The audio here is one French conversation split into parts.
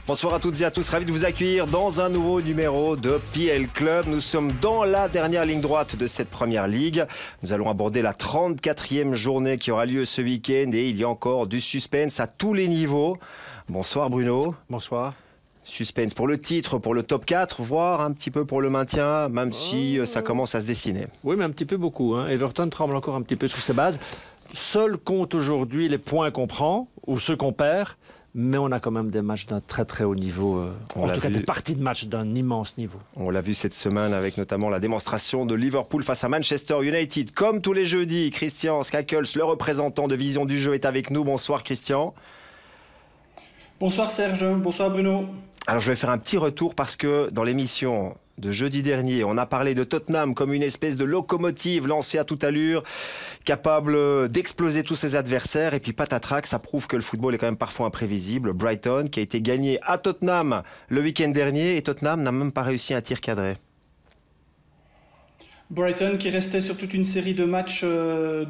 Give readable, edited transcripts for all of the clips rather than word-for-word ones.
Bonsoir à toutes et à tous, ravi de vous accueillir dans un nouveau numéro de PL Club. Nous sommes dans la dernière ligne droite de cette première ligue. Nous allons aborder la 34e journée qui aura lieu ce week-end et il y a encore du suspense à tous les niveaux. Bonsoir Bruno. Bonsoir. Suspense pour le titre, pour le top 4, voire un petit peu pour le maintien, même si ça commence à se dessiner. Oui, mais un petit peu beaucoup. Everton tremble encore un petit peu sur ses bases. Seul compte aujourd'hui les points qu'on prend ou ceux qu'on perd. Mais on a quand même des matchs d'un très très haut niveau. En tout cas, des parties de match d'un immense niveau. On l'a vu cette semaine avec notamment la démonstration de Liverpool face à Manchester United. Comme tous les jeudis, Christian Skakels, le représentant de Vision du Jeu, est avec nous. Bonsoir Christian. Bonsoir Serge, bonsoir Bruno. Alors je vais faire un petit retour parce que dans l'émission de jeudi dernier, on a parlé de Tottenham comme une espèce de locomotive lancée à toute allure, capable d'exploser tous ses adversaires. Et puis patatrac, ça prouve que le football est quand même parfois imprévisible. Brighton qui a été gagné à Tottenham le week-end dernier et Tottenham n'a même pas réussi un tir cadré. Brighton qui restait sur toute une série de matchs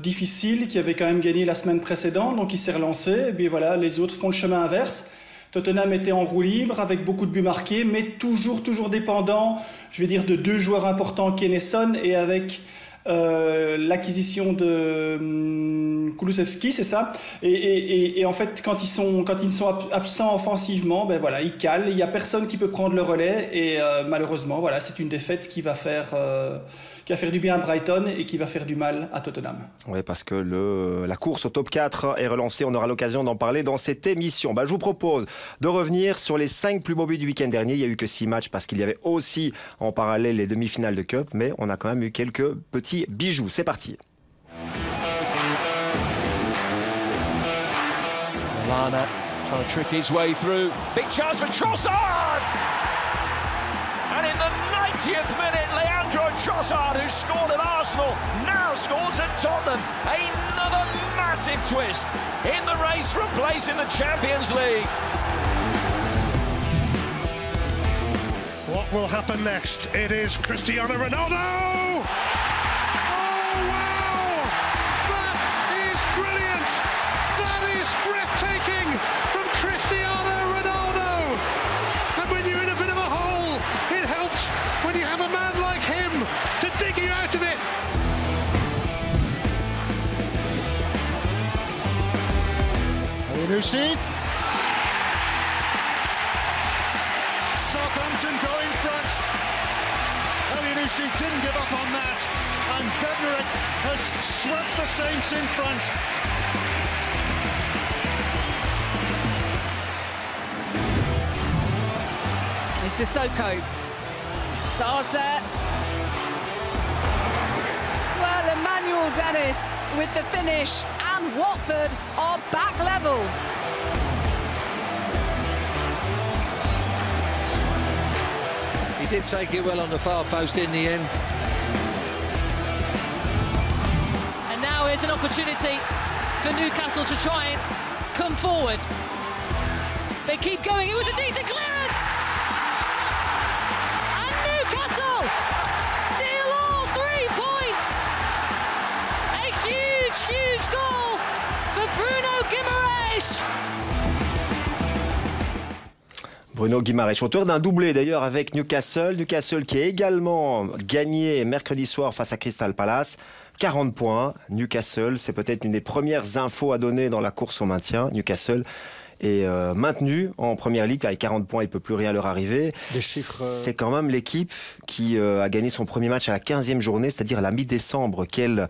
difficiles, qui avait quand même gagné la semaine précédente, donc il s'est relancé. Et puis voilà, les autres font le chemin inverse. Tottenham était en roue libre avec beaucoup de buts marqués, mais toujours dépendant, je vais dire, de deux joueurs importants, Kane et Son, et avec l'acquisition de Kulusevski, c'est ça. Et en fait, quand ils sont absents offensivement, ben voilà, ils calent. Il n'y a personne qui peut prendre le relais. Et malheureusement, voilà, c'est une défaite qui va faire du bien à Brighton et qui va faire du mal à Tottenham. Oui, parce que la course au top 4 est relancée. On aura l'occasion d'en parler dans cette émission. Je vous propose de revenir sur les 5 plus beaux buts du week-end dernier. Il n'y a eu que 6 matchs parce qu'il y avait aussi en parallèle les demi-finales de Cup. Mais on a quand même eu quelques petits bijoux. C'est parti. Lallana trying to trick his way through. Big chance for Trossard! And in the 90th minute, Leandro Trossard, who scored at Arsenal, now scores at Tottenham. Another massive twist in the race for a place in the Champions League. What will happen next? It is Cristiano Ronaldo! Oh, wow! That is brilliant! That is breathtaking from Cristiano Ronaldo! And when you're in a bit of a hole, it helps when you have a man like him to dig you out of it. Elyounoussi. Southampton go in front. Elyounoussi didn't give up on that, and Bednarek has swept the Saints in front. It's Sissoko. Sarr's there. Well, Emmanuel Dennis with the finish, and Watford are back level. He did take it well on the far post in the end. And now here's an opportunity for Newcastle to try and come forward. They keep going. It was a decent clearance. And Newcastle steal all 3 points. A huge goal for Bruno Guimaraes. Bruno Guimaraes, auteur d'un doublé d'ailleurs avec Newcastle. Newcastle qui a également gagné mercredi soir face à Crystal Palace. 40 points. Newcastle, c'est peut-être une des premières infos à donner dans la course au maintien. Newcastle est maintenu en première ligue avec 40 points, il ne peut plus rien leur arriver. C'est quand même l'équipe qui a gagné son premier match à la 15e journée, c'est-à-dire à la mi-décembre. Quel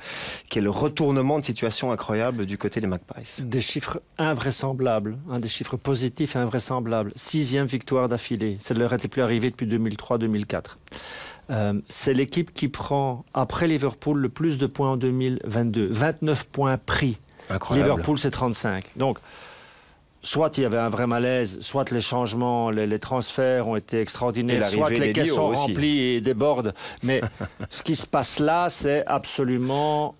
retournement de situation incroyable du côté des Magpies. Des chiffres invraisemblables, des chiffres positifs et invraisemblables. 6e victoire d'affilée, ça ne leur était plus arrivé depuis 2003-2004. C'est l'équipe qui prend, après Liverpool, le plus de points en 2022. 29 points pris. Incroyable. Liverpool, c'est 35. Donc, soit il y avait un vrai malaise, soit les changements, les transferts ont été extraordinaires, soit les caisses sont remplies et débordent. Mais ce qui se passe là, c'est absolument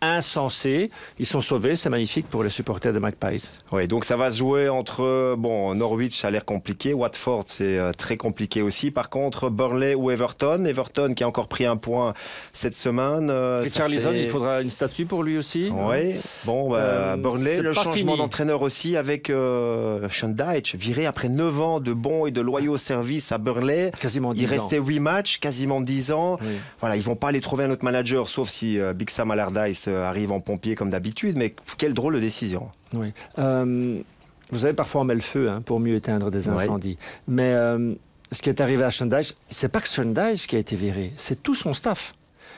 insensé. Ils sont sauvés, c'est magnifique pour les supporters des Magpies. Oui, donc ça va se jouer entre, Norwich, ça a l'air compliqué, Watford, c'est très compliqué aussi. Par contre, Burnley ou Everton qui a encore pris un point cette semaine. Richarlison, il faudra une statue pour lui aussi. Oui, Burnley, le changement d'entraîneur aussi avec Sean Dyche, viré après 9 ans de bons et de loyaux services à Burnley. Quasiment 10 ans. Il restait 8 matchs, quasiment 10 ans. Oui. Voilà, ils vont pas aller trouver un autre manager, sauf si Big Sam Allardyce arrive en pompier comme d'habitude, mais quelle drôle de décision. Oui. Vous savez, parfois on met le feu pour mieux éteindre des incendies. Oui. Mais ce qui est arrivé à Sean Dyche, c'est pas que Sean Dyche qui a été viré, c'est tout son staff.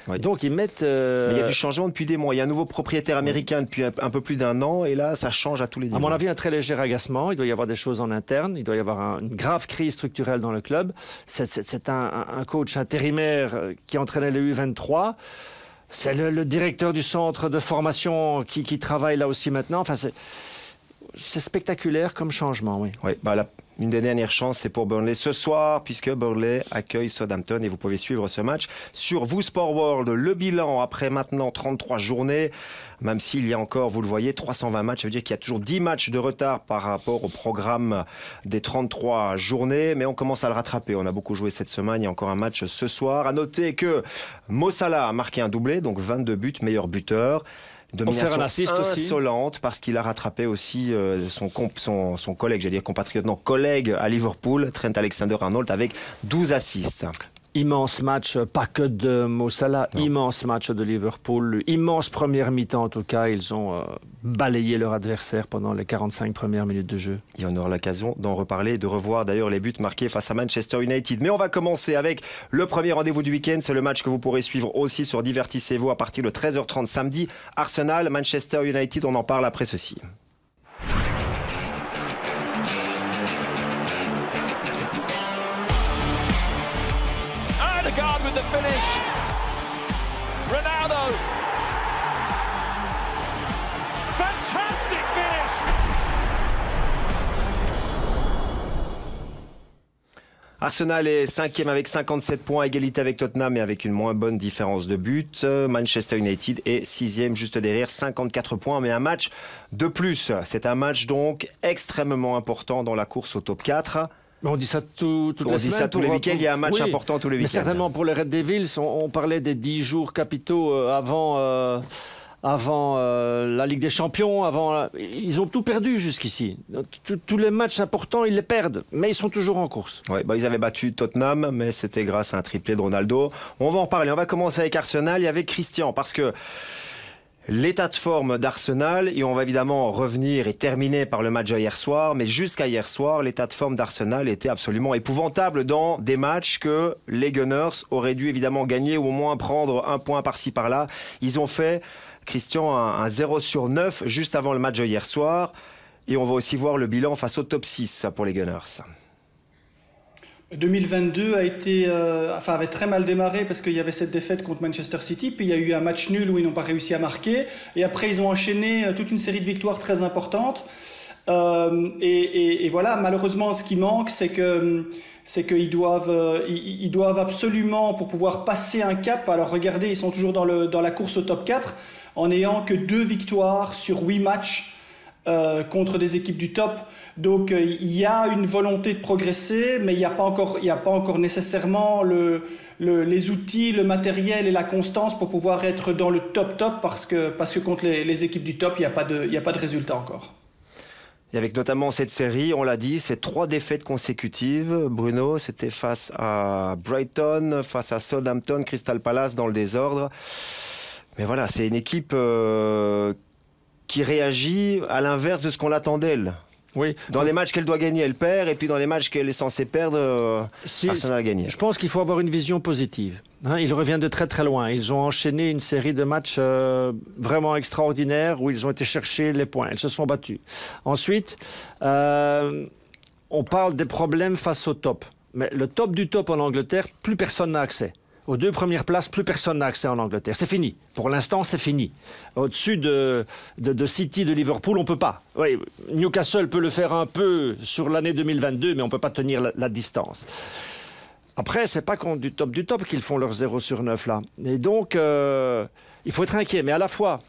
Oui. Donc ils mettent... Mais il y a du changement depuis des mois. Il y a un nouveau propriétaire américain depuis un peu plus d'1 an et là, ça change à tous les niveaux. À mon avis, un très léger agacement. Il doit y avoir des choses en interne. Il doit y avoir une grave crise structurelle dans le club. C'est un coach intérimaire qui entraînait le U23. C'est le directeur du centre de formation qui travaille là aussi maintenant. Enfin, c'est spectaculaire comme changement, oui. Oui, une des dernières chances, c'est pour Burnley ce soir, puisque Burnley accueille Southampton et vous pouvez suivre ce match sur Vous Sport World. Le bilan après maintenant 33 journées, même s'il y a encore, vous le voyez, 320 matchs, ça veut dire qu'il y a toujours 10 matchs de retard par rapport au programme des 33 journées, mais on commence à le rattraper. On a beaucoup joué cette semaine, il y a encore un match ce soir. À noter que Mo Salah a marqué un doublé, donc 22 buts, meilleur buteur. Domination insolente parce qu'il a rattrapé aussi son collègue, j'allais dire compatriote, non, collègue à Liverpool, Trent Alexander-Arnold, avec 12 assists. Immense match, pas que de Mo Salah, immense match de Liverpool, immense première mi-temps en tout cas. Ils ont balayé leur adversaire pendant les 45 premières minutes de jeu. Et on aura l'occasion d'en reparler, de revoir d'ailleurs les buts marqués face à Manchester United. Mais on va commencer avec le premier rendez-vous du week-end. C'est le match que vous pourrez suivre aussi sur Divertissez-vous à partir de 13h30 samedi. Arsenal, Manchester United, on en parle après ceci. With the finish, Ronaldo, fantastic finish. Arsenal est 5e avec 57 points, égalité avec Tottenham et avec une moins bonne différence de but. Manchester United est 6e juste derrière, 54 points, mais un match de plus. C'est un match donc extrêmement important dans la course au top 4. On dit ça toutes les semaines. On dit ça tous les week-ends, il y a un match important tous les week-ends. Mais certainement pour les Red Devils, on parlait des 10 jours capitaux avant la Ligue des Champions. Ils ont tout perdu jusqu'ici. Tous les matchs importants, ils les perdent. Mais ils sont toujours en course. Ouais, ils avaient battu Tottenham, mais c'était grâce à un triplé de Ronaldo. On va en parler. On va commencer avec Arsenal et avec Christian, parce que l'état de forme d'Arsenal, et on va évidemment revenir et terminer par le match hier soir, mais jusqu'à hier soir, l'état de forme d'Arsenal était absolument épouvantable dans des matchs que les Gunners auraient dû évidemment gagner ou au moins prendre un point par-ci par-là. Ils ont fait, Christian, un 0/9 juste avant le match hier soir, et on va aussi voir le bilan face au top 6 pour les Gunners. 2022 avait très mal démarré parce qu'il y avait cette défaite contre Manchester City, puis il y a eu un match nul où ils n'ont pas réussi à marquer, et après ils ont enchaîné toute une série de victoires très importantes. Et voilà, malheureusement, ce qui manque, c'est qu'ils doivent absolument, pour pouvoir passer un cap, alors regardez, ils sont toujours dans la course au top 4, en n'ayant que 2 victoires sur 8 matchs contre des équipes du top. Donc il y a une volonté de progresser, mais il n'y a pas encore nécessairement les outils, le matériel et la constance pour pouvoir être dans le top parce que contre les équipes du top, il n'y a pas de résultat encore. Et avec notamment cette série, on l'a dit, c'est 3 défaites consécutives. Bruno, c'était face à Brighton, face à Southampton, Crystal Palace dans le désordre. Mais voilà, c'est une équipe qui réagit à l'inverse de ce qu'on attend d'elle. Oui. Dans les matchs qu'elle doit gagner, elle perd, et puis dans les matchs qu'elle est censée perdre, Arsenal a gagné. Je pense qu'il faut avoir une vision positive. Ils reviennent de très très loin. Ils ont enchaîné une série de matchs vraiment extraordinaires où ils ont été chercher les points. Ils se sont battus. Ensuite, on parle des problèmes face au top. Mais le top du top en Angleterre, plus personne n'a accès. Aux 2 premières places, plus personne n'a accès en Angleterre. C'est fini. Pour l'instant, c'est fini. Au-dessus de City, de Liverpool, on ne peut pas. Oui, Newcastle peut le faire un peu sur l'année 2022, mais on ne peut pas tenir la distance. Après, ce n'est pas contre du top qu'ils font leur 0/9 là. Et donc, il faut être inquiet, mais à la fois,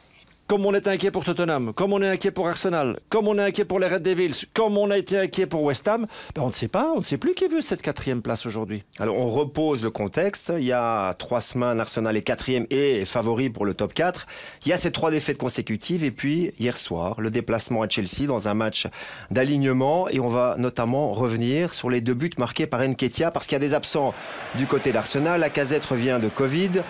comme on est inquiet pour Tottenham, comme on est inquiet pour Arsenal, comme on est inquiet pour les Red Devils, comme on a été inquiet pour West Ham, on ne sait pas, on ne sait plus qui veut cette 4e place aujourd'hui. Alors on repose le contexte. Il y a 3 semaines, Arsenal est 4e et favori pour le top 4. Il y a ces 3 défaites consécutives et puis hier soir, le déplacement à Chelsea dans un match d'alignement et on va notamment revenir sur les 2 buts marqués par Nketiah parce qu'il y a des absents du côté d'Arsenal. Lacazette revient de Covid.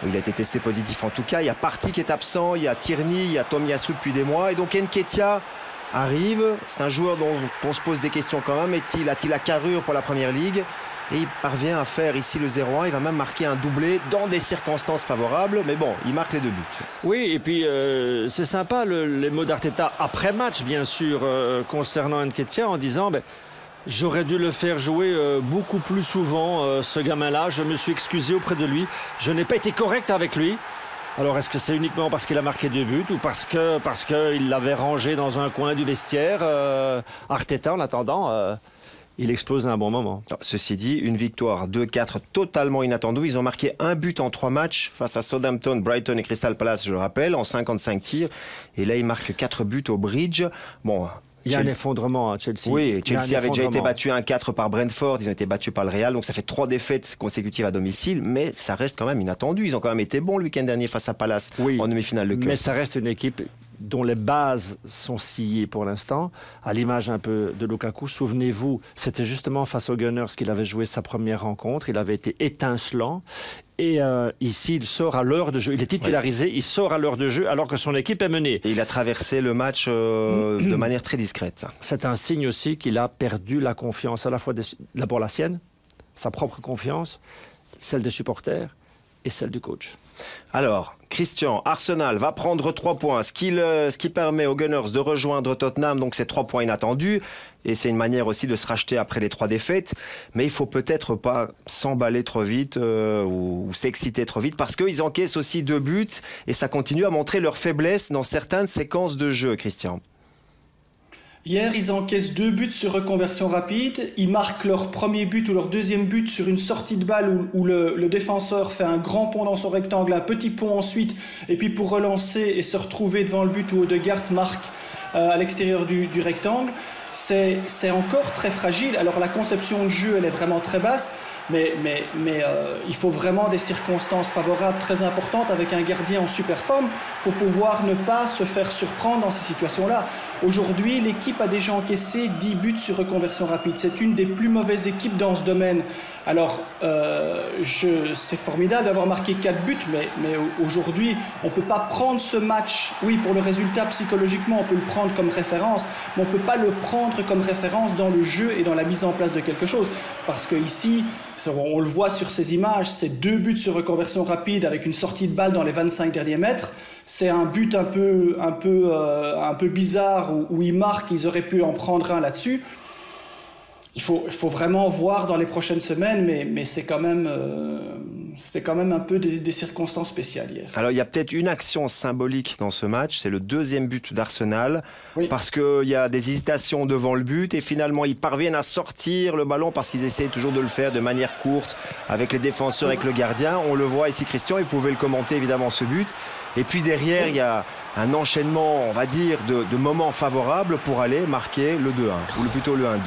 Il a été testé positif en tout cas. Il y a Partey qui est absent, il y a Tierney, il y a Tomiyasu depuis des mois. Et donc Nketiah arrive. C'est un joueur dont on se pose des questions quand même. A-t-il la carrure pour la Première Ligue? Et il parvient à faire ici le 0-1. Il va même marquer un doublé dans des circonstances favorables. Mais bon, il marque les 2 buts. Oui, et puis c'est sympa les mots d'Arteta après match, bien sûr, concernant Nketiah, en disant... j'aurais dû le faire jouer beaucoup plus souvent, ce gamin-là. Je me suis excusé auprès de lui. Je n'ai pas été correct avec lui. Alors, est-ce que c'est uniquement parce qu'il a marqué 2 buts ou parce qu'il l'avait rangé dans un coin du vestiaire Arteta, en attendant, il explose à un bon moment. Ceci dit, une victoire 2-4 totalement inattendue. Ils ont marqué 1 but en 3 matchs face à Southampton, Brighton et Crystal Palace, je le rappelle, en 55 tirs. Et là, ils marquent 4 buts au Bridge. Bon... Il y a un effondrement à Chelsea. Oui, Chelsea avait déjà été battu 1-4 par Brentford, ils ont été battus par le Real, donc ça fait 3 défaites consécutives à domicile, mais ça reste quand même inattendu. Ils ont quand même été bons le week-end dernier face à Palace en demi-finale de Cup. Mais ça reste une équipe dont les bases sont sciées pour l'instant, à l'image un peu de Lukaku. Souvenez-vous, c'était justement face aux Gunners qu'il avait joué sa première rencontre, il avait été étincelant. Et ici, il sort à l'heure de jeu. Il est titularisé, il sort à l'heure de jeu alors que son équipe est menée. Et il a traversé le match de manière très discrète. C'est un signe aussi qu'il a perdu la confiance, à la fois d'abord la sienne, sa propre confiance, celle des supporters et celle du coach. Alors, Christian, Arsenal va prendre 3 points, ce qui permet aux Gunners de rejoindre Tottenham, donc c'est 3 points inattendus. Et c'est une manière aussi de se racheter après les 3 défaites. Mais il faut peut-être pas s'emballer trop vite ou s'exciter trop vite parce qu'ils encaissent aussi 2 buts et ça continue à montrer leur faiblesse dans certaines séquences de jeu, Christian. Hier, ils encaissent 2 buts sur reconversion rapide. Ils marquent leur premier but ou leur deuxième but sur une sortie de balle où le défenseur fait un grand pont dans son rectangle, un petit pont ensuite, et puis pour relancer et se retrouver devant le but où Odegaard marque à l'extérieur du rectangle. C'est encore très fragile. Alors la conception de jeu, elle est vraiment très basse, mais il faut vraiment des circonstances favorables très importantes avec un gardien en super forme pour pouvoir ne pas se faire surprendre dans ces situations-là. Aujourd'hui, l'équipe a déjà encaissé 10 buts sur reconversion rapide. C'est une des plus mauvaises équipes dans ce domaine. Alors, c'est formidable d'avoir marqué 4 buts, mais aujourd'hui, on ne peut pas prendre ce match. Oui, pour le résultat, psychologiquement, on peut le prendre comme référence, mais on ne peut pas le prendre comme référence dans le jeu et dans la mise en place de quelque chose. Parce qu'ici, on le voit sur ces images, c'est 2 buts sur reconversion rapide avec une sortie de balle dans les 25 derniers mètres. C'est un but un peu bizarre où ils marquent, ils auraient pu en prendre un là-dessus. Il faut vraiment voir dans les prochaines semaines, mais c'était quand même un peu des circonstances spéciales hier. Alors il y a peut-être une action symbolique dans ce match, c'est le 2e but d'Arsenal, parce qu'il y a des hésitations devant le but et finalement ils parviennent à sortir le ballon parce qu'ils essayent toujours de le faire de manière courte avec les défenseurs, avec le gardien. On le voit ici, Christian, il pouvait le commenter évidemment ce but. Et puis derrière, il y a un enchaînement, on va dire, de moments favorables pour aller marquer le 2-1, ou plutôt le 1-2.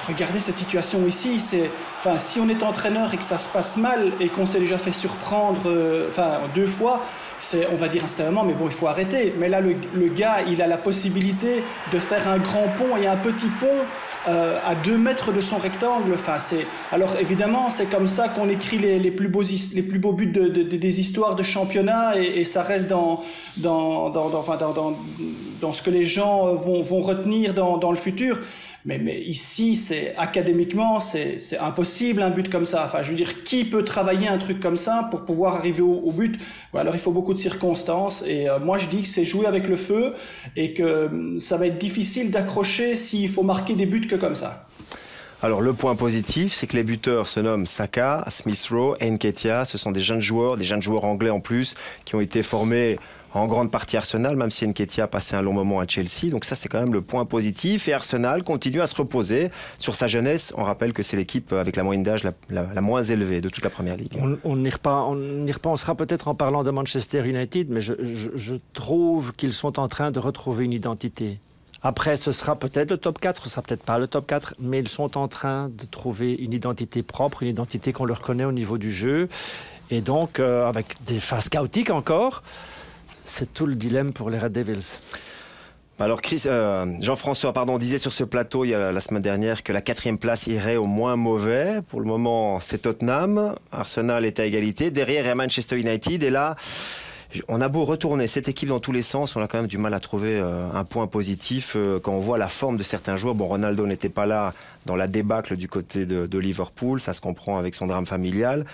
Regardez cette situation ici, si on est entraîneur et que ça se passe mal et qu'on s'est déjà fait surprendre 2 fois, on va dire instantanément, mais bon, il faut arrêter. Mais là, le gars, il a la possibilité de faire un grand pont et un petit pont à 2 mètres de son rectangle. Alors évidemment, c'est comme ça qu'on écrit les plus beaux buts des histoires de championnat et ça reste dans ce que les gens vont retenir dans le futur. Mais ici, académiquement, c'est impossible un but comme ça. Je veux dire, qui peut travailler un truc comme ça pour pouvoir arriver au but? Alors il faut beaucoup de circonstances et moi je dis que c'est jouer avec le feu et que ça va être difficile d'accrocher s'il faut marquer des buts que comme ça. Alors le point positif, c'est que les buteurs se nomment Saka, Smith Rowe et Nketiah. Ce sont des jeunes joueurs anglais en plus, qui ont été formés en grande partie Arsenal, même si Nketiah a passé un long moment à Chelsea. Donc ça, c'est quand même le point positif. Et Arsenal continue à se reposer sur sa jeunesse. On rappelle que c'est l'équipe avec la moyenne d'âge la moins élevée de toute la Première Ligue. On y repensera peut-être en parlant de Manchester United, mais je trouve qu'ils sont en train de retrouver une identité. Après, ce sera peut-être le top 4, ce sera peut-être pas le top 4, mais ils sont en train de trouver une identité propre, une identité qu'on leur connaît au niveau du jeu. Et donc, avec des phases chaotiques encore, c'est tout le dilemme pour les Red Devils. Alors Jean-François disait sur ce plateau la semaine dernière que la 4e place irait au moins mauvais. Pour le moment, c'est Tottenham. Arsenal est à égalité. Derrière, il y a Manchester United. Et là, on a beau retourner cette équipe dans tous les sens, on a quand même du mal à trouver un point positif quand on voit la forme de certains joueurs. Bon, Ronaldo n'était pas là dans la débâcle du côté de Liverpool. Ça se comprend avec son drame familial.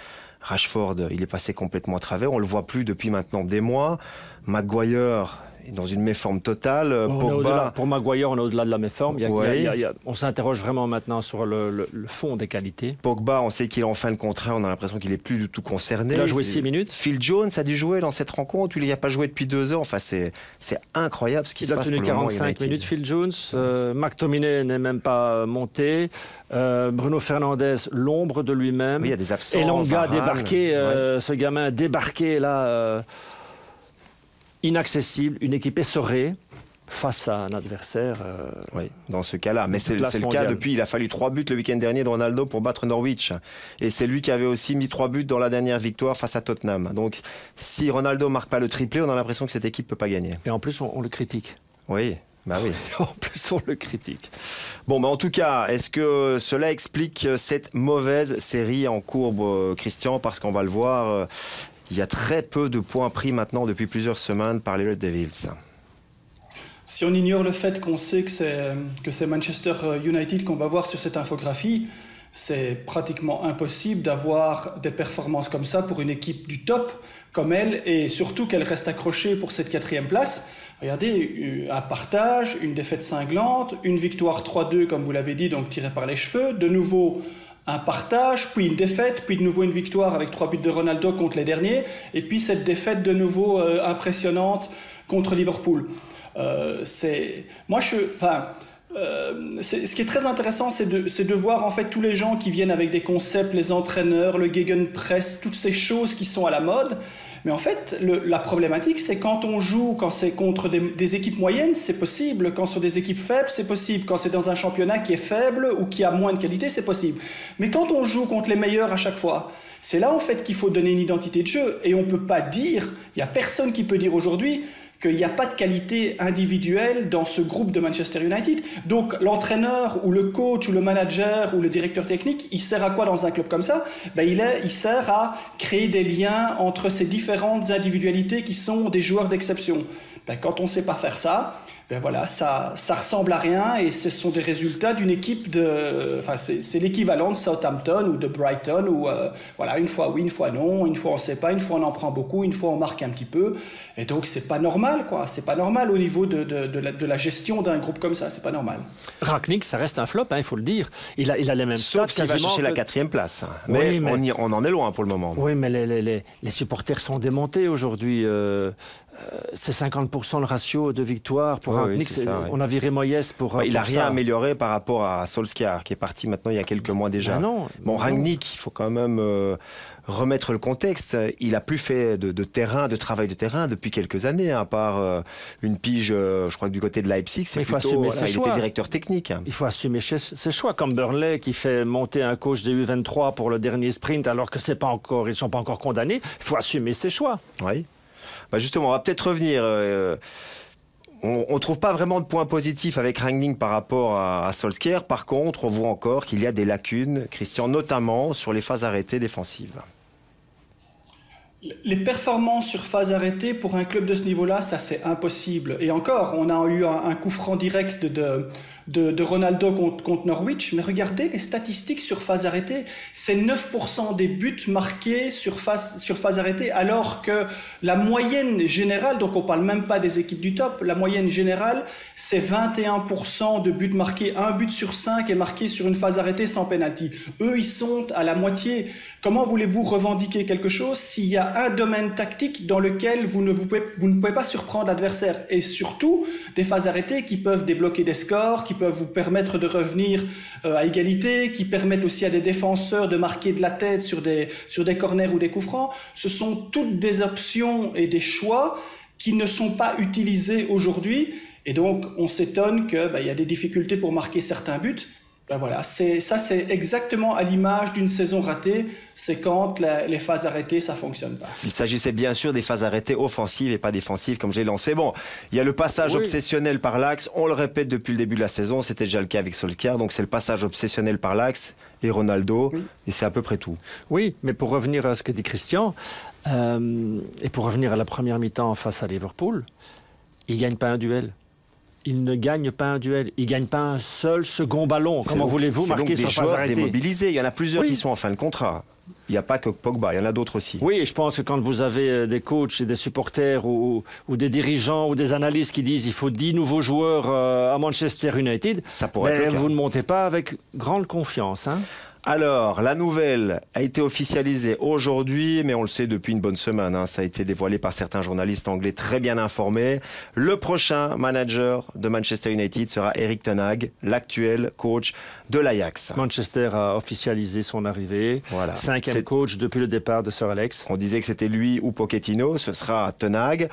Rashford, il est passé complètement à travers. On le voit plus depuis maintenant des mois. Maguire est dans une méforme totale. Pour Maguire, on est au-delà de la méforme. On s'interroge vraiment maintenant sur le fond des qualités. Pogba, on sait qu'il est en fin de contrat. On a l'impression qu'il n'est plus du tout concerné. Il a joué 6 minutes. Phil Jones a dû jouer dans cette rencontre. Il n'y a pas joué depuis 2 ans. Enfin, c'est incroyable ce qui se passe pour le moment. Il a tenu 45 minutes, Phil Jones. McTominay n'est même pas monté. Bruno Fernandes, l'ombre de lui-même. Oui, il y a des absents. Elanga débarqué, ce gamin débarqué là, inaccessible, une équipe essorée face à un adversaire. Oui, dans ce cas-là. Mais c'est le cas depuis. Il a fallu 3 buts le week-end dernier de Ronaldo pour battre Norwich. Et c'est lui qui avait aussi mis 3 buts dans la dernière victoire face à Tottenham. Donc, si Ronaldo ne marque pas le triplé, on a l'impression que cette équipe ne peut pas gagner. Et en plus, on le critique. Oui. Bah oui. En plus, on le critique. Bon, en tout cas, est-ce que cela explique cette mauvaise série en courbe, Christian? Parce qu'on va le voir, il y a très peu de points pris maintenant depuis plusieurs semaines par les Red Devils. Si on ignore le fait qu'on sait que c'est Manchester United qu'on va voir sur cette infographie, c'est pratiquement impossible d'avoir des performances comme ça pour une équipe du top comme elle, et surtout qu'elle reste accrochée pour cette 4e place. Regardez, un partage, une défaite cinglante, une victoire 3-2 comme vous l'avez dit, donc tirée par les cheveux, de nouveau un partage, puis une défaite, puis de nouveau une victoire avec 3 buts de Ronaldo contre les derniers, et puis cette défaite de nouveau impressionnante contre Liverpool. Ce qui est très intéressant, c'est de voir en fait tous les gens qui viennent avec des concepts, les entraîneurs, le gegenpress, toutes ces choses qui sont à la mode. Mais en fait, la problématique, c'est quand on joue, quand c'est contre des équipes moyennes, c'est possible. Quand sur des équipes faibles, c'est possible. Quand c'est dans un championnat qui est faible ou qui a moins de qualité, c'est possible. Mais quand on joue contre les meilleurs à chaque fois, c'est là en fait qu'il faut donner une identité de jeu. Et on ne peut pas dire, il n'y a personne qui peut dire aujourd'hui qu'il n'y a pas de qualité individuelle dans ce groupe de Manchester United. Donc l'entraîneur ou le coach ou le manager ou le directeur technique, il sert à quoi dans un club comme ça? Il sert à créer des liens entre ces différentes individualités qui sont des joueurs d'exception. Quand on ne sait pas faire ça, ça ressemble à rien, et ce sont des résultats d'une équipe c'est l'équivalent de Southampton ou de Brighton où une fois oui, une fois non, une fois on ne sait pas, une fois on en prend beaucoup, une fois on marque un petit peu, et donc c'est pas normal c'est pas normal au niveau de la gestion d'un groupe comme ça, c'est pas normal. Rangnick, ça reste un flop, il faut le dire. Il a les mêmes stats. Sauf qu'il va chercher la 4e place, mais on en est loin pour le moment. Oui, mais les supporters sont démontés aujourd'hui. C'est 50% le ratio de victoire pour Rangnick. On a viré Moyes pour. Il n'a rien amélioré par rapport à Solskjaer, qui est parti maintenant il y a quelques mois déjà. Rangnick, il faut quand même remettre le contexte. Il n'a plus fait de travail de terrain depuis quelques années, à part une pige, je crois que du côté de Leipzig, il était directeur technique. Il faut assumer ses choix, comme Burnley qui fait monter un coach des U23 pour le dernier sprint alors que ils ne sont pas encore condamnés. Il faut assumer ses choix. Oui. Justement, on va peut-être revenir. On ne trouve pas vraiment de points positifs avec Rangnick par rapport à Solskjaer. Par contre, on voit encore qu'il y a des lacunes, Christian, notamment sur les phases arrêtées défensives. Les performances sur phase arrêtée pour un club de ce niveau-là, ça c'est impossible. Et encore, on a eu un coup franc direct de de Ronaldo contre Norwich, mais regardez les statistiques sur phase arrêtée. C'est 9% des buts marqués sur phase arrêtée, alors que la moyenne générale, donc on parle même pas des équipes du top, la moyenne générale, c'est 21% de buts marqués. 1 but sur 5 est marqué sur une phase arrêtée sans penalty. Eux, ils sont à la moitié. Comment voulez-vous revendiquer quelque chose s'il y a un domaine tactique dans lequel vous ne pouvez pas surprendre l'adversaire? Et surtout, des phases arrêtées qui peuvent débloquer des scores, qui peuvent vous permettre de revenir à égalité, qui permettent aussi à des défenseurs de marquer de la tête sur des corners ou des coups francs. Ce sont toutes des options et des choix qui ne sont pas utilisés aujourd'hui. Et donc, on s'étonne qu'il y a des difficultés pour marquer certains buts. Ben voilà, c'est exactement à l'image d'une saison ratée, c'est quand les phases arrêtées, ça fonctionne pas. Il s'agissait bien sûr des phases arrêtées offensives et pas défensives, comme j'ai lancé. Bon, il y a le passage obsessionnel par l'axe, on le répète depuis le début de la saison, c'était déjà le cas avec Solskjaer, donc c'est le passage obsessionnel par l'axe et Ronaldo, et c'est à peu près tout. Oui, mais pour revenir à ce que dit Christian, et pour revenir à la première mi-temps face à Liverpool, il ne gagne pas un duel. Il ne gagne pas un duel. Il ne gagne pas un seul second ballon. Comment voulez-vous marquer sur phase arrêtée? Démobilisés. Il y en a plusieurs qui sont en fin de contrat. Il n'y a pas que Pogba, il y en a d'autres aussi. Oui, et je pense que quand vous avez des coachs et des supporters ou des dirigeants ou des analystes qui disent qu'il faut 10 nouveaux joueurs à Manchester United, ça pourrait être le cas. Vous ne montez pas avec grande confiance. Hein. Alors, la nouvelle a été officialisée aujourd'hui, mais on le sait depuis une bonne semaine. Hein, ça a été dévoilé par certains journalistes anglais très bien informés. Le prochain manager de Manchester United sera Erik ten Hag, l'actuel coach de l'Ajax. Manchester a officialisé son arrivée. Voilà. 5e coach depuis le départ de Sir Alex. On disait que c'était lui ou Pochettino, ce sera ten Hag.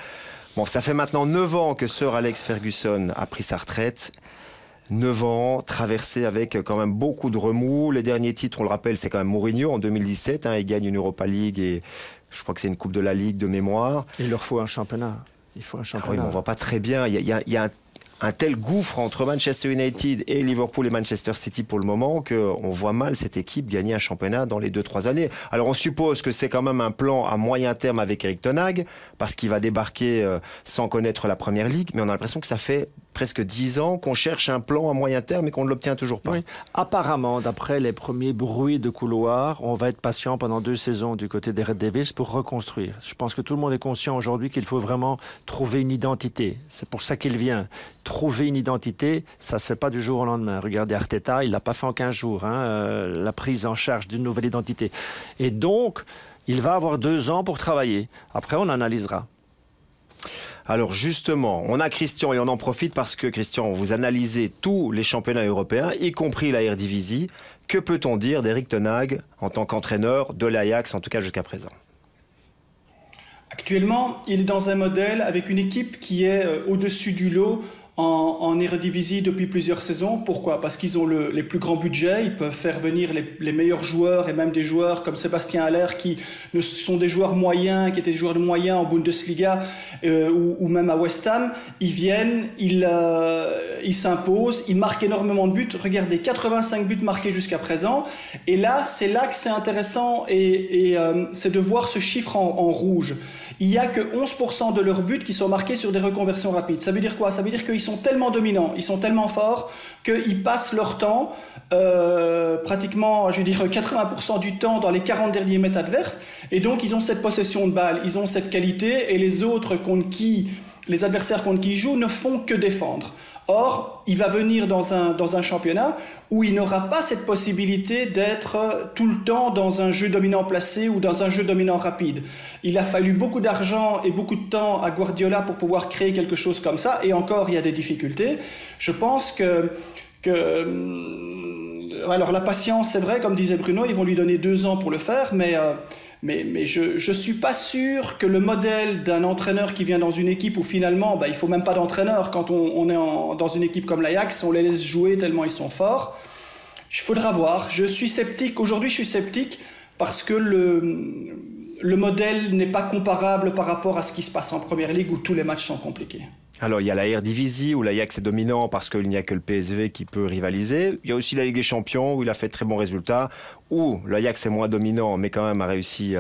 Bon, ça fait maintenant 9 ans que Sir Alex Ferguson a pris sa retraite. 9 ans, traversé avec quand même beaucoup de remous. Les derniers titres, on le rappelle, c'est quand même Mourinho en 2017. Hein, il gagne une Europa League et je crois que c'est une Coupe de la Ligue de mémoire. Il leur faut un championnat. Il faut un championnat. Ah oui, on ne voit pas très bien. Il y a un tel gouffre entre Manchester United et Liverpool et Manchester City pour le moment qu'on voit mal cette équipe gagner un championnat dans les 2-3 années. Alors on suppose que c'est quand même un plan à moyen terme avec Erik ten Hag parce qu'il va débarquer sans connaître la Première Ligue, mais on a l'impression que ça fait presque 10 ans qu'on cherche un plan à moyen terme et qu'on ne l'obtient toujours pas. Oui. Apparemment, d'après les premiers bruits de couloir, on va être patient pendant 2 saisons du côté des Red Devils pour reconstruire. Je pense que tout le monde est conscient aujourd'hui qu'il faut vraiment trouver une identité. C'est pour ça qu'il vient. Trouver une identité, ça ne se fait pas du jour au lendemain. Regardez Arteta, il ne l'a pas fait en 15 jours, hein, la prise en charge d'une nouvelle identité. Et donc, il va avoir 2 ans pour travailler. Après, on analysera. Alors justement, on a Christian et on en profite parce que Christian, vous analysez tous les championnats européens, y compris la Eredivisie. Que peut-on dire d'Erik ten Hag en tant qu'entraîneur de l'Ajax, en tout cas jusqu'à présent? Actuellement, il est dans un modèle avec une équipe qui est au-dessus du lot en Eredivisie depuis plusieurs saisons. Pourquoi? Parce qu'ils ont les plus grands budgets, ils peuvent faire venir les meilleurs joueurs et même des joueurs comme Sébastien Haller qui sont des joueurs moyens, qui étaient des joueurs de moyens en Bundesliga ou même à West Ham. Ils viennent, ils s'imposent, ils marquent énormément de buts. Regardez, 85 buts marqués jusqu'à présent. Et là, c'est là que c'est intéressant et c'est de voir ce chiffre en rouge. Il n'y a que 11% de leurs buts qui sont marqués sur des reconversions rapides. Ça veut dire quoi? Ça veut dire qu'ils sont tellement dominants, ils sont tellement forts qu'ils passent leur temps, pratiquement, je veux dire 80% du temps dans les 40 derniers mètres adverses. Et donc, ils ont cette possession de balle, ils ont cette qualité et les autres les adversaires contre qui ils jouent ne font que défendre. Or, il va venir dans un championnat où il n'aura pas cette possibilité d'être tout le temps dans un jeu dominant placé ou dans un jeu dominant rapide. Il a fallu beaucoup d'argent et beaucoup de temps à Guardiola pour pouvoir créer quelque chose comme ça, et encore, il y a des difficultés. Je pense que alors la patience, c'est vrai, comme disait Bruno, ils vont lui donner 2 ans pour le faire, mais je suis pas sûr que le modèle d'un entraîneur qui vient dans une équipe où finalement il faut même pas d'entraîneur quand on est dans une équipe comme l'Ajax, on les laisse jouer tellement ils sont forts. Il faudra voir. Je suis sceptique. Aujourd'hui, je suis sceptique parce que le modèle n'est pas comparable par rapport à ce qui se passe en Première Ligue où tous les matchs sont compliqués. Alors, il y a la Eredivisie où l'Ajax est dominant parce qu'il n'y a que le PSV qui peut rivaliser. Il y a aussi la Ligue des Champions où il a fait de très bons résultats, où l'Ajax est moins dominant mais quand même a réussi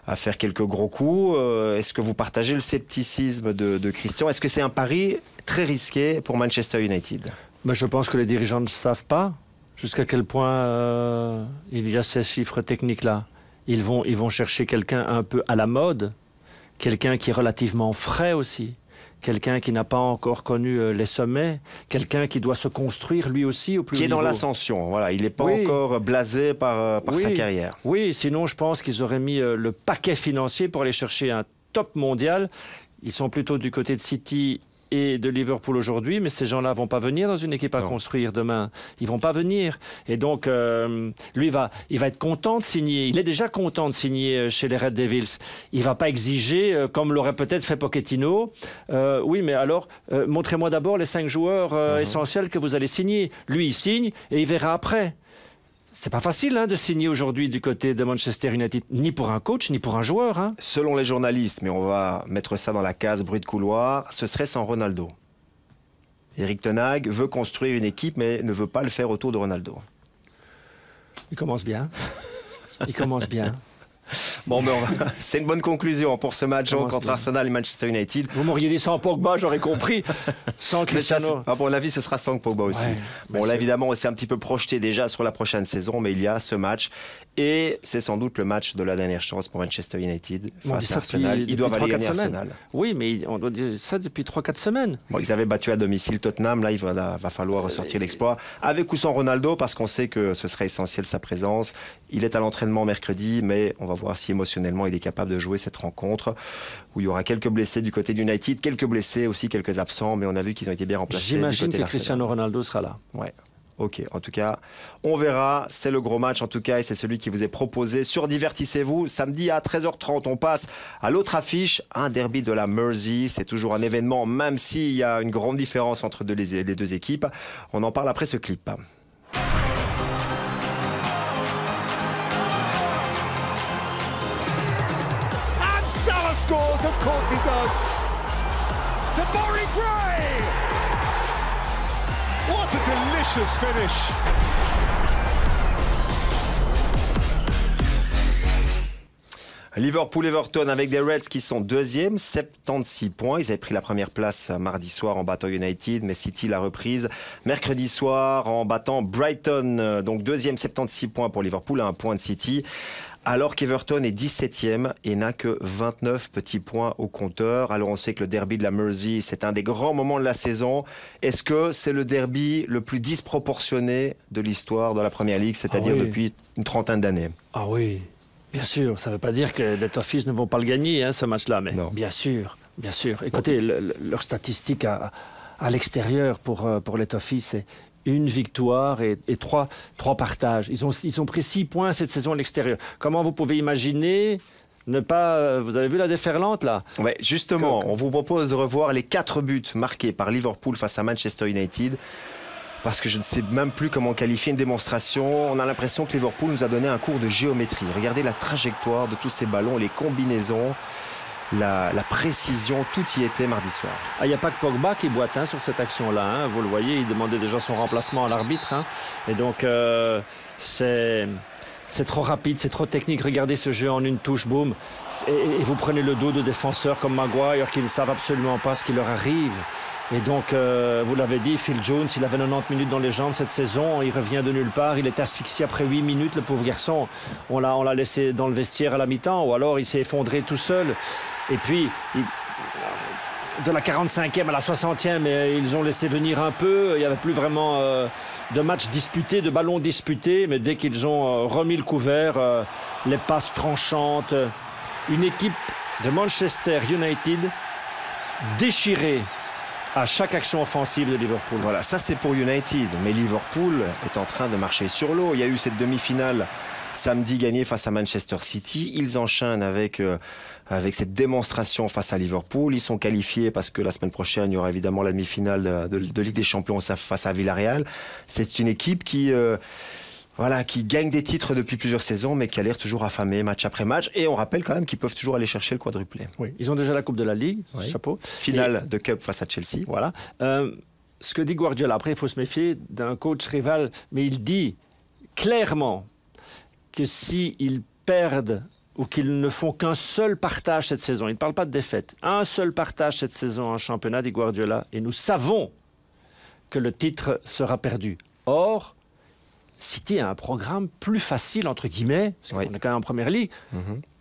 à faire quelques gros coups. Est-ce que vous partagez le scepticisme de Christian? Est-ce que c'est un pari très risqué pour Manchester United? Mais je pense que les dirigeants ne savent pas jusqu'à quel point il y a ces chiffres techniques-là. Ils vont chercher quelqu'un un peu à la mode, quelqu'un qui est relativement frais aussi, quelqu'un qui n'a pas encore connu les sommets, quelqu'un qui doit se construire lui aussi au plus haut niveau. Qui est dans l'ascension, voilà. Il n'est pas encore blasé par sa carrière. Oui, sinon je pense qu'ils auraient mis le paquet financier pour aller chercher un top mondial. Ils sont plutôt du côté de City et de Liverpool aujourd'hui, mais ces gens-là vont pas venir dans une équipe à construire demain. Ils vont pas venir. Et donc, lui, il va être content de signer. Il est déjà content de signer chez les Red Devils. Il va pas exiger, comme l'aurait peut-être fait Pochettino. Oui, mais alors, montrez-moi d'abord les 5 joueurs essentiels que vous allez signer. Lui, il signe et il verra après. C'est pas facile de signer aujourd'hui du côté de Manchester United, ni pour un coach, ni pour un joueur. Selon les journalistes, mais on va mettre ça dans la case bruit de couloir, ce serait sans Ronaldo. Erik ten Hag veut construire une équipe, mais ne veut pas le faire autour de Ronaldo. Il commence bien. Il commence bien. Bon, ben, c'est une bonne conclusion pour ce match contre Arsenal et Manchester United. Vous m'auriez dit sans Pogba, j'aurais compris. Sans Cristiano. À mon avis, ce sera sans Pogba aussi. Ouais, bon, là, évidemment, on s'est un petit peu projeté déjà sur la prochaine saison, mais il y a ce match. Et c'est sans doute le match de la dernière chance pour Manchester United face à Arsenal. Ils doivent aller gagner Arsenal. Oui, mais on doit dire ça depuis 3-4 semaines. Bon, ils avaient battu à domicile Tottenham. Là, il va falloir ressortir l'exploit. Avec ou sans Ronaldo, parce qu'on sait que ce serait essentiel sa présence. Il est à l'entraînement mercredi, mais on va voir si émotionnellement il est capable de jouer cette rencontre où il y aura quelques blessés du côté d'United, quelques blessés aussi, quelques absents, mais on a vu qu'ils ont été bien remplacés. J'imagine que Cristiano Ronaldo sera là. Ouais. Ok, en tout cas, on verra. C'est le gros match en tout cas et c'est celui qui vous est proposé sur Divertissez-vous. Samedi à 13h30, on passe à l'autre affiche, un derby de la Mersey. C'est toujours un événement, même s'il y a une grande différence entre les deux équipes. On en parle après ce clip. Scores, of course he does. Tomori Gray! What a delicious finish. Liverpool-Everton avec des Reds qui sont deuxième, 76 points. Ils avaient pris la première place mardi soir en battant United, mais City l'a reprise mercredi soir en battant Brighton. Donc deuxième, 76 points pour Liverpool, à un point de City. Alors qu'Everton est 17e et n'a que 29 petits points au compteur. Alors on sait que le derby de la Mersey, c'est un des grands moments de la saison. Est-ce que c'est le derby le plus disproportionné de l'histoire de la Première Ligue, c'est-à-dire depuis une trentaine d'années? Ah oui, bien sûr. Ça ne veut pas dire que les Toffees ne vont pas le gagner, ce match-là, mais non. Bien sûr, bien sûr. Écoutez, leur statistique à l'extérieur pour les Toffees, c'est une victoire et trois partages. Ils ont pris 6 points cette saison à l'extérieur. Comment vous pouvez imaginer ne pas... Vous avez vu la déferlante, là? Oui, justement, on vous propose de revoir les 4 buts marqués par Liverpool face à Manchester United. Parce que je ne sais même plus comment qualifier une démonstration. On a l'impression que Liverpool nous a donné un cours de géométrie. Regardez la trajectoire de tous ces ballons, les combinaisons. La précision, tout y était mardi soir. Il n'y a pas que Pogba qui boite sur cette action-là. Vous le voyez, il demandait déjà son remplacement à l'arbitre. Et donc, c'est trop rapide, c'est trop technique. Regardez ce jeu en une touche, boum. Et vous prenez le dos de défenseurs comme Maguire qui ne savent absolument pas ce qui leur arrive. Et donc, vous l'avez dit, Phil Jones, il avait 90 minutes dans les jambes cette saison. Il revient de nulle part. Il est asphyxié après 8 minutes, le pauvre garçon. On l'a laissé dans le vestiaire à la mi-temps. Ou alors, il s'est effondré tout seul. Et puis, de la 45e à la 60e, ils ont laissé venir un peu. Il n'y avait plus vraiment de matchs disputés, de ballons disputés. Mais dès qu'ils ont remis le couvert, les passes tranchantes. Une équipe de Manchester United déchirée à chaque action offensive de Liverpool. Voilà, ça c'est pour United. Mais Liverpool est en train de marcher sur l'eau. Il y a eu cette demi-finale samedi gagnée face à Manchester City. Ils enchaînent avec cette démonstration face à Liverpool. Ils sont qualifiés parce que la semaine prochaine, il y aura évidemment la demi-finale de Ligue des Champions face à Villarreal. C'est une équipe qui gagne des titres depuis plusieurs saisons, mais qui a l'air toujours affamée match après match. Et on rappelle quand même qu'ils peuvent toujours aller chercher le quadruplé. Oui, ils ont déjà la Coupe de la Ligue, chapeau. Finale de Cup face à Chelsea. Voilà. Ce que dit Guardiola, après, il faut se méfier d'un coach rival, mais il dit clairement que s'ils perdent ou qu'ils ne font qu'un seul partage cette saison, il ne parle pas de défaite, un seul partage cette saison en championnat, dit Guardiola, et nous savons que le titre sera perdu. Or, City a un programme plus facile, entre guillemets, parce qu'on est quand même en première ligue,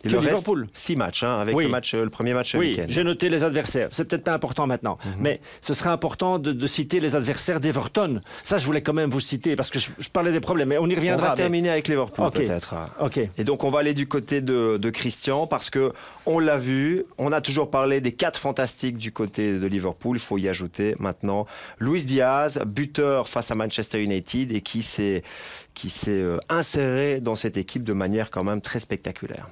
que Liverpool. 6 matchs, avec le premier match ce week-end. J'ai noté les adversaires. C'est peut-être pas important maintenant, mais ce serait important de citer les adversaires d'Everton. Ça, je voulais quand même vous citer, parce que je parlais des problèmes, mais on y reviendra. On va terminer avec Liverpool, peut-être. Et donc, on va aller du côté de Christian, parce que on l'a vu, on a toujours parlé des 4 fantastiques du côté de Liverpool. Il faut y ajouter maintenant Luis Diaz, buteur face à Manchester United, et qui s'est inséré dans cette équipe de manière quand même très spectaculaire.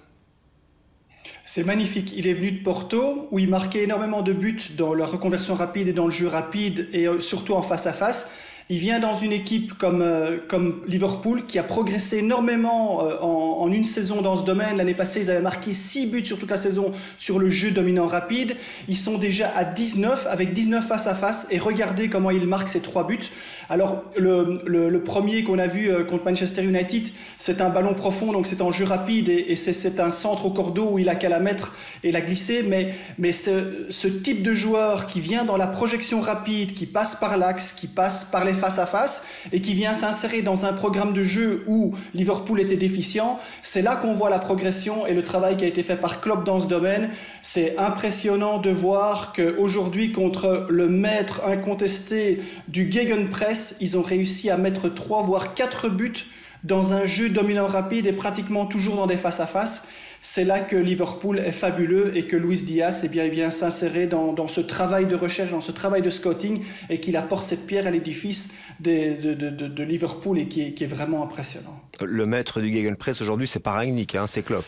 C'est magnifique. Il est venu de Porto, où il marquait énormément de buts dans la reconversion rapide et dans le jeu rapide, et surtout en face-à-face. Il vient dans une équipe comme Liverpool, qui a progressé énormément en une saison dans ce domaine. L'année passée, ils avaient marqué 6 buts sur toute la saison sur le jeu dominant rapide. Ils sont déjà à 19, avec 19 face-à-face. Et regardez comment ils marquent ces 3 buts. Alors, le premier qu'on a vu contre Manchester United, c'est un ballon profond, donc c'est en jeu rapide, et c'est un centre au cordeau où il a qu'à la mettre et la glisser. Mais ce type de joueur qui vient dans la projection rapide, qui passe par l'axe, qui passe par les face-à-face, et qui vient s'insérer dans un programme de jeu où Liverpool était déficient, c'est là qu'on voit la progression et le travail qui a été fait par Klopp dans ce domaine. C'est impressionnant de voir qu'aujourd'hui, contre le maître incontesté du Gegenpress, ils ont réussi à mettre 3 voire 4 buts dans un jeu dominant rapide et pratiquement toujours dans des face-à-face. C'est là que Liverpool est fabuleux, et que Luis Diaz vient s'insérer dans ce travail de recherche, dans ce travail de scouting, et qu'il apporte cette pierre à l'édifice de Liverpool, et qui est vraiment impressionnant. Le maître du Gegenpress aujourd'hui, c'est pas Rangnick, c'est Klopp.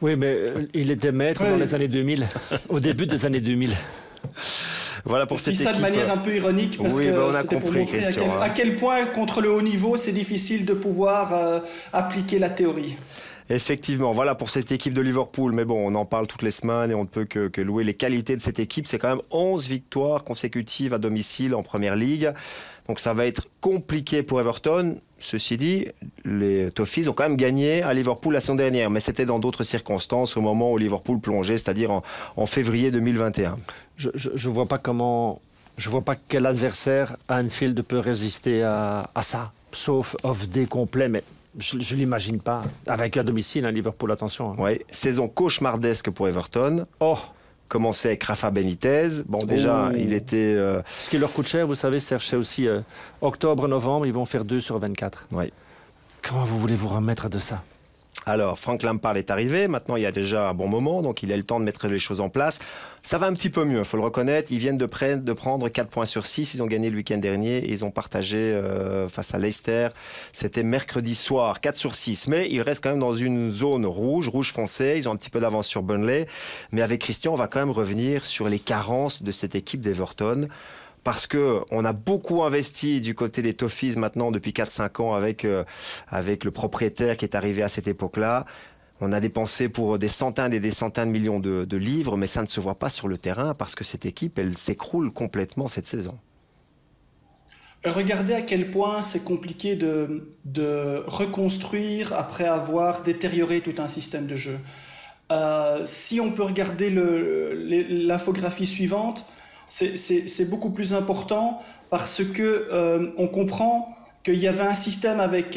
Oui, mais il était maître dans les années 2000, au début des années 2000. Voilà pour cette équipe. Ça de manière un peu ironique, parce que c'était pour montrer à quel point, contre le haut niveau, c'est difficile de pouvoir appliquer la théorie. Effectivement, voilà pour cette équipe de Liverpool. Mais bon, on en parle toutes les semaines et on ne peut que louer les qualités de cette équipe. C'est quand même 11 victoires consécutives à domicile en Première Ligue. Donc ça va être compliqué pour Everton. Ceci dit, les Toffees ont quand même gagné à Liverpool la saison dernière. Mais c'était dans d'autres circonstances, au moment où Liverpool plongeait, c'est-à-dire en février 2021. Je vois pas quel adversaire à Anfield peut résister à ça, sauf off-day complet, mais je ne l'imagine pas. Avec à domicile, Liverpool, attention. Oui, saison cauchemardesque pour Everton. Commencé avec Rafa Benitez. Bon, déjà, il était... Ce qui leur coûte cher, vous savez, c'est aussi octobre-novembre, ils vont faire 2 sur 24. Oui. Comment vous voulez vous remettre de ça ? Alors, Frank Lampard est arrivé. Maintenant, il y a déjà un bon moment, donc il a le temps de mettre les choses en place. Ça va un petit peu mieux, il faut le reconnaître. Ils viennent de prendre 4 points sur 6. Ils ont gagné le week-end dernier et ils ont partagé face à Leicester. C'était mercredi soir, 4 sur 6. Mais ils restent quand même dans une zone rouge foncé. Ils ont un petit peu d'avance sur Burnley. Mais avec Christian, on va quand même revenir sur les carences de cette équipe d'Everton. Parce qu'on a beaucoup investi du côté des Toffees maintenant depuis 4-5 ans avec le propriétaire qui est arrivé à cette époque-là. On a dépensé pour des centaines et des centaines de millions de livres, mais ça ne se voit pas sur le terrain parce que cette équipe, elle s'écroule complètement cette saison. Regardez à quel point c'est compliqué de reconstruire après avoir détérioré tout un système de jeu. Si on peut regarder l'infographie suivante, c'est beaucoup plus important parce que on comprend qu'il y avait un système avec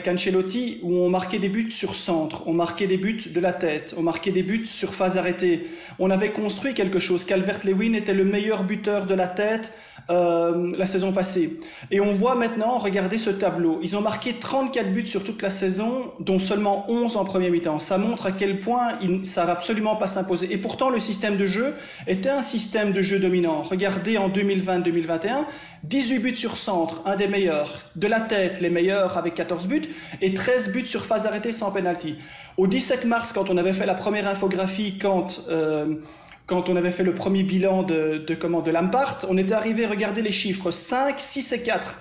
Ancelotti où on marquait des buts sur centre, on marquait des buts de la tête, on marquait des buts sur phase arrêtée. On avait construit quelque chose. Calvert-Lewin était le meilleur buteur de la tête la saison passée. Et on voit maintenant, regardez ce tableau, ils ont marqué 34 buts sur toute la saison, dont seulement 11 en premier mi-temps. Ça montre à quel point ça ne savent absolument pas s'imposer. Et pourtant, le système de jeu était un système de jeu dominant. Regardez en 2020-2021, 18 buts sur centre, un des meilleurs. De la tête, les meilleurs avec 14 buts, et 13 buts sur phase arrêtée sans penalty. Au 17 mars, quand on avait fait la première infographie, quand on avait fait le premier bilan de Lampard, on était arrivé à regarder les chiffres 5, 6 et 4.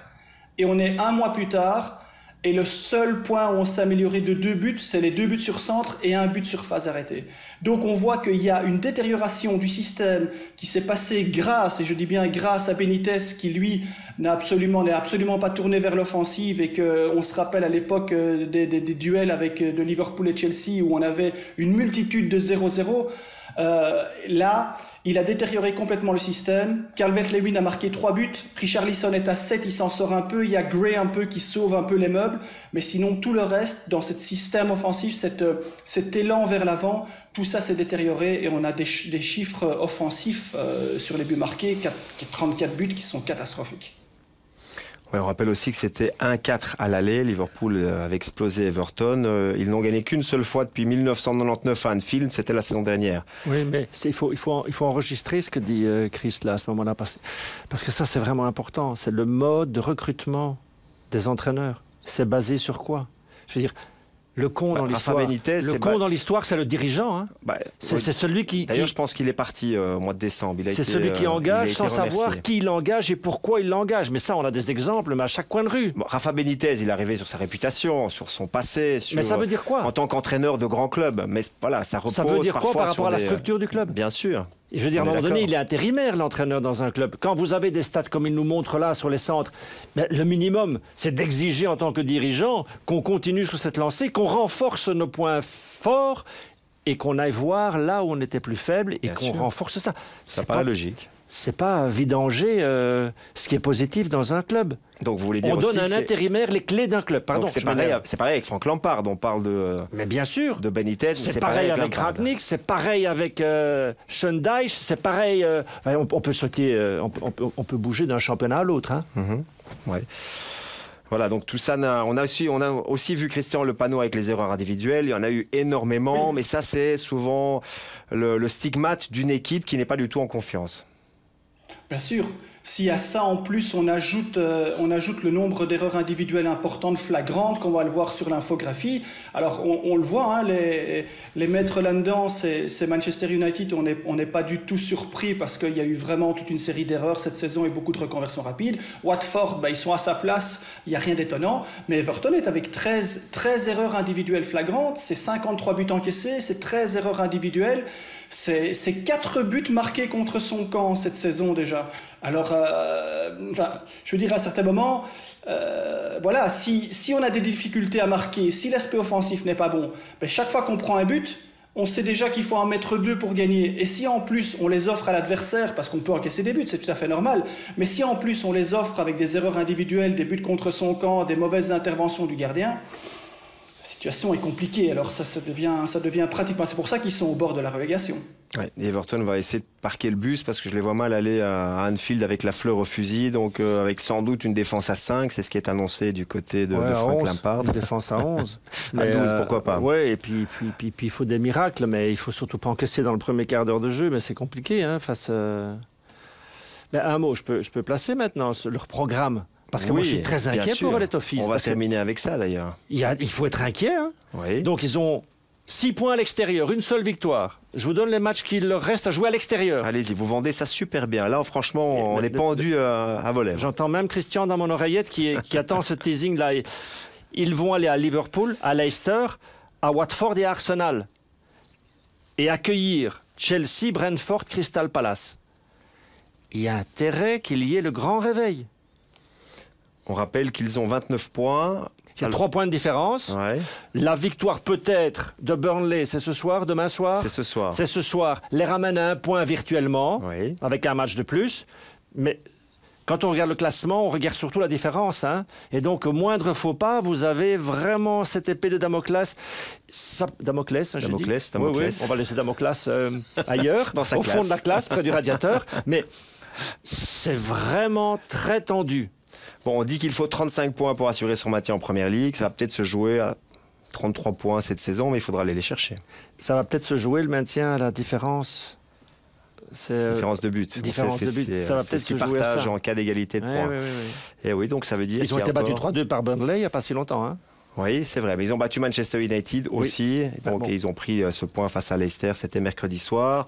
Et on est un mois plus tard, et le seul point où on s'est amélioré de 2 buts, c'est les 2 buts sur centre et 1 but sur phase arrêtée. Donc on voit qu'il y a une détérioration du système qui s'est passée grâce, et je dis bien grâce à Benitez, qui lui n'est absolument pas tourné vers l'offensive, et qu'on se rappelle à l'époque des duels de Liverpool et Chelsea où on avait une multitude de 0-0. Là, il a détérioré complètement le système. Calvert-Lewin a marqué 3 buts. Richarlison est à 7, il s'en sort un peu. Il y a Gray un peu qui sauve un peu les meubles. Mais sinon, tout le reste, dans ce système offensif, cet élan vers l'avant, tout ça s'est détérioré et on a des chiffres offensifs sur les buts marqués, 34 buts qui sont catastrophiques. Ouais, on rappelle aussi que c'était 1-4 à l'aller. Liverpool avait explosé Everton. Ils n'ont gagné qu'une seule fois depuis 1999 à Anfield. C'était la saison dernière. Oui, mais il faut enregistrer ce que dit Chris là, à ce moment-là. Parce que ça, c'est vraiment important. C'est le mode de recrutement des entraîneurs. C'est basé sur quoi? Je veux dire... Le con dans l'histoire, c'est le dirigeant. Hein. C'est celui qui... D'ailleurs, je pense qu'il est parti au mois de décembre. C'est celui qui engage sans savoir qui il engage et pourquoi il l'engage. Mais ça, on a des exemples, mais à chaque coin de rue. Bon, Rafa Benitez, il est arrivé sur sa réputation, sur son passé. Mais ça veut dire quoi? En tant qu'entraîneur de grands clubs. Mais voilà, ça repose. Ça veut dire quoi par rapport à la structure du club? Bien sûr. Et je veux dire, à un moment donné, il est intérimaire, l'entraîneur, dans un club. Quand vous avez des stats comme il nous montre là sur les centres, le minimum, c'est d'exiger en tant que dirigeant qu'on continue sur cette lancée, qu'on renforce nos points forts et qu'on aille voir là où on était plus faible et qu'on renforce ça. Ça paraît logique. C'est pas vidanger ce qui est positif dans un club. Donc vous voulez dire on donne à un intérimaire les clés d'un club. Pardon. C'est pareil avec Frank Lampard. On parle de. Mais bien sûr. De Benitez. C'est pareil avec Rangnick. C'est pareil avec Sean Dyche. C'est pareil. On peut sauter. On peut bouger d'un championnat à l'autre. Hein. Ouais. Voilà, donc tout ça, on a aussi vu, Christian, le panneau avec les erreurs individuelles. Il y en a eu énormément, mais ça, c'est souvent le stigmate d'une équipe qui n'est pas du tout en confiance. Bien sûr. Si à ça, en plus, on ajoute le nombre d'erreurs individuelles importantes, flagrantes, qu'on va le voir sur l'infographie. Alors, on le voit, hein, les maîtres là-dedans, c'est Manchester United. On n'est pas du tout surpris parce qu'il y a eu vraiment toute une série d'erreurs cette saison et beaucoup de reconversions rapides. Watford, ils sont à sa place, il n'y a rien d'étonnant. Mais Everton est avec 13 erreurs individuelles flagrantes, c'est 53 buts encaissés, c'est 13 erreurs individuelles. C'est 4 buts marqués contre son camp cette saison déjà. Alors, je veux dire, à certains moments, voilà, si on a des difficultés à marquer, si l'aspect offensif n'est pas bon, chaque fois qu'on prend un but, on sait déjà qu'il faut en mettre 2 pour gagner. Et si en plus on les offre à l'adversaire, parce qu'on peut encaisser des buts, c'est tout à fait normal, mais si en plus on les offre avec des erreurs individuelles, des buts contre son camp, des mauvaises interventions du gardien, la situation est compliquée, alors ça devient pratiquement... C'est pour ça qu'ils sont au bord de la relégation. Ouais, Everton va essayer de parquer le bus parce que je les vois mal aller à Anfield avec la fleur au fusil, donc avec sans doute une défense à 5, c'est ce qui est annoncé du côté de Frank Lampard. Une défense à 11. À 12, pourquoi pas. Oui, et puis il faut des miracles, mais il faut surtout pas encaisser dans le premier quart d'heure de jeu, mais c'est compliqué hein, face... un mot, je peux placer maintenant leur programme. Parce que moi, je suis très inquiet pour Let Office. On va terminer avec ça, d'ailleurs. Il faut être inquiet. Hein. Oui. Donc, ils ont 6 points à l'extérieur, une seule victoire. Je vous donne les matchs qu'il leur reste à jouer à l'extérieur. Allez-y, vous vendez ça super bien. Là, franchement, on est pendu à voler. J'entends même Christian dans mon oreillette qui attend ce teasing-là. Ils vont aller à Liverpool, à Leicester, à Watford et à Arsenal. Et accueillir Chelsea, Brentford, Crystal Palace. Il y a intérêt qu'il y ait le grand réveil. On rappelle qu'ils ont 29 points. Il y a 3 points de différence. Ouais. La victoire peut-être de Burnley, c'est ce soir, demain soir? C'est ce soir. C'est ce soir. Les ramène à 1 point virtuellement, oui, avec un match de plus. Mais quand on regarde le classement, on regarde surtout la différence. Hein. Et donc, au moindre faux pas, vous avez vraiment cette épée de Damoclès. Damoclès, j'ai dit. Damoclès. Oui, on va laisser Damoclès ailleurs, dans sa classe. Fond de la classe, près du radiateur. Mais c'est vraiment très tendu. Bon, on dit qu'il faut 35 points pour assurer son maintien en Première Ligue. Ça va peut-être se jouer à 33 points cette saison, mais il faudra aller les chercher. Ça va peut-être se jouer le maintien à la différence. Différence de but. Différence de but. Ça va peut-être se jouer à ça. En cas d'égalité de points. Oui. Et oui, donc ça veut dire ils ont été battus 3-2 par Burnley il n'y a pas si longtemps. Hein. Oui, c'est vrai. Mais ils ont battu Manchester United aussi. Donc ils ont pris ce point face à Leicester. C'était mercredi soir.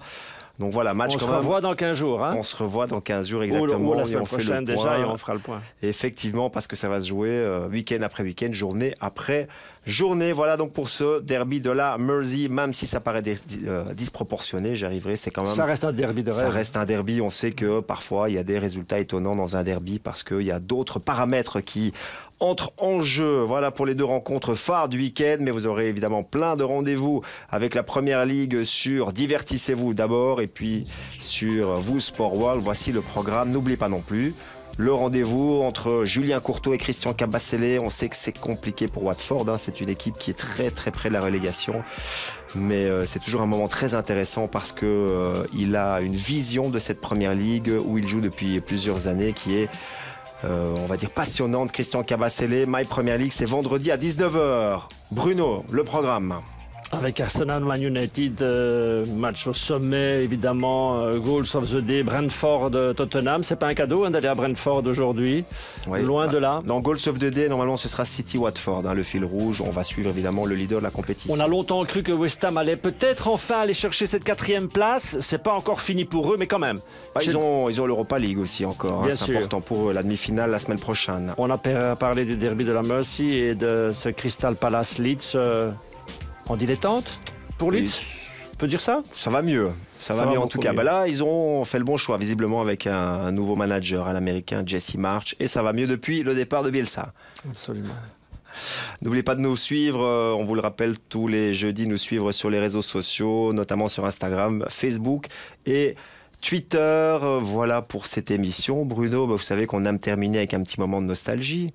Donc voilà, match on se revoit dans 15 jours. Hein. On se revoit dans 15 jours exactement. Ou la semaine prochaine déjà et on fera le point. Et effectivement, parce que ça va se jouer week-end après week-end, journée après journée. Voilà donc pour ce derby de la Mersey, même si ça paraît disproportionné, j'y arriverai, c'est quand même... Ça reste un derby de rêve. Ça reste un derby, on sait que parfois il y a des résultats étonnants dans un derby parce qu'il y a d'autres paramètres qui entre en jeu. Voilà pour les 2 rencontres phares du week-end, mais vous aurez évidemment plein de rendez-vous avec la Première Ligue sur Divertissez-vous d'abord et puis sur Vous Sport World. Voici le programme. N'oubliez pas non plus le rendez-vous entre Julien Courteau et Christian Cabasele. On sait que c'est compliqué pour Watford, hein. C'est une équipe qui est très très près de la relégation. Mais c'est toujours un moment très intéressant parce qu'il a une vision de cette Première Ligue où il joue depuis plusieurs années qui est, on va dire, passionnante. Christian Cabasele, My Premier League, c'est vendredi à 19h. Bruno, le programme. Avec Arsenal Man United, match au sommet évidemment, Goals of the Day, Brentford Tottenham. C'est pas un cadeau d'aller à Brentford aujourd'hui, oui, loin de là. Dans Goals of the Day, normalement ce sera City Watford, hein, le fil rouge. On va suivre évidemment le leader de la compétition. On a longtemps cru que West Ham allait peut-être enfin aller chercher cette 4e place. C'est pas encore fini pour eux, mais quand même. Ils ont l'Europa League aussi encore, hein, c'est important pour eux, la demi-finale la semaine prochaine. On a parlé du derby de la Mercy et de ce Crystal Palace Leeds. En dilettante pour Leeds, on peut dire ça? Ça va mieux. Ça va mieux en tout cas. Bah là, ils ont fait le bon choix, visiblement, avec un nouveau manager, l'américain Jesse March. Et ça va mieux depuis le départ de Bielsa. Absolument. N'oubliez pas de nous suivre. On vous le rappelle, tous les jeudis, nous suivre sur les réseaux sociaux, notamment sur Instagram, Facebook et Twitter. Voilà pour cette émission. Bruno, vous savez qu'on aime terminer avec un petit moment de nostalgie.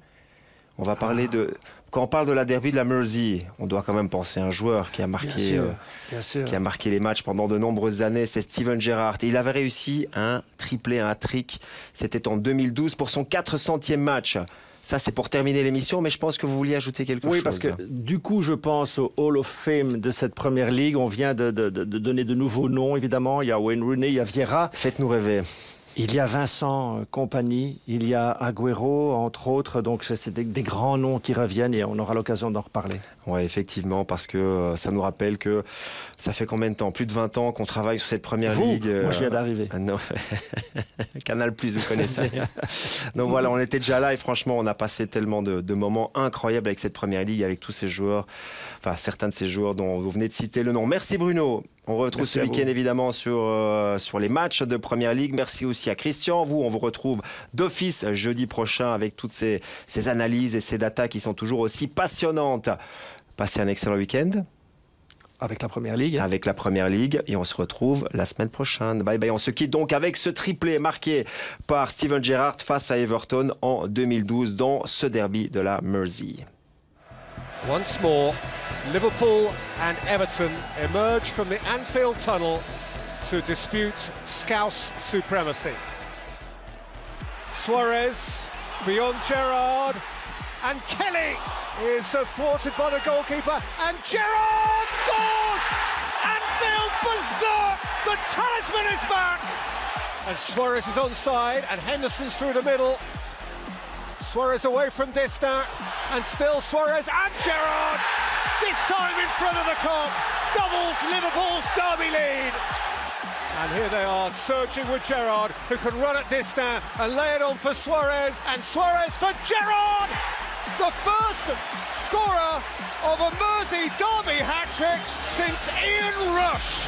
On va parler de... Quand on parle de la derby de la Mersey, on doit quand même penser à un joueur qui a marqué, qui a marqué les matchs pendant de nombreuses années, c'est Steven Gerrard. Et il avait réussi un triplé, un hat-trick. C'était en 2012 pour son 400e match. Ça, c'est pour terminer l'émission, mais je pense que vous vouliez ajouter quelque chose. Oui, parce que du coup, je pense au Hall of Fame de cette Première Ligue. On vient de donner de nouveaux noms, évidemment. Il y a Wayne Rooney, il y a Vieira. Faites-nous rêver. Il y a Vincent Kompany, il y a Agüero, entre autres. Donc, c'est des grands noms qui reviennent et on aura l'occasion d'en reparler. Oui, effectivement, parce que ça nous rappelle que ça fait combien de temps? Plus de 20 ans qu'on travaille sur cette Première Ligue. Moi, je viens d'arriver. Non. Canal+, vous connaissez. Donc voilà, on était déjà là et franchement, on a passé tellement de moments incroyables avec cette Première Ligue, avec tous ces joueurs, enfin certains de ces joueurs dont vous venez de citer le nom. Merci Bruno. On retrouve ce week-end évidemment sur les matchs de Première Ligue. Merci aussi à Christian. On vous retrouve d'office jeudi prochain avec toutes ces analyses et ces datas qui sont toujours aussi passionnantes. Passez un excellent week-end. Avec la Première Ligue. Avec la Première Ligue. Et on se retrouve la semaine prochaine. Bye bye. On se quitte donc avec ce triplé marqué par Steven Gerrard face à Everton en 2012 dans ce derby de la Mersey. Once more, Liverpool and Everton emerge from the Anfield Tunnel to dispute Scouse supremacy. Suarez beyond Gerrard, and Kelly is thwarted by the goalkeeper, and Gerrard scores! Anfield berserk! The talisman is back! And Suarez is onside, and Henderson's through the middle. Suarez away from Distin, and still Suarez and Gerrard, this time in front of the Kop, doubles Liverpool's derby lead. And here they are, surging with Gerrard, who can run at Distin and lay it on for Suarez, and Suarez for Gerrard! The first scorer of a Mersey derby hat-trick since Ian Rush.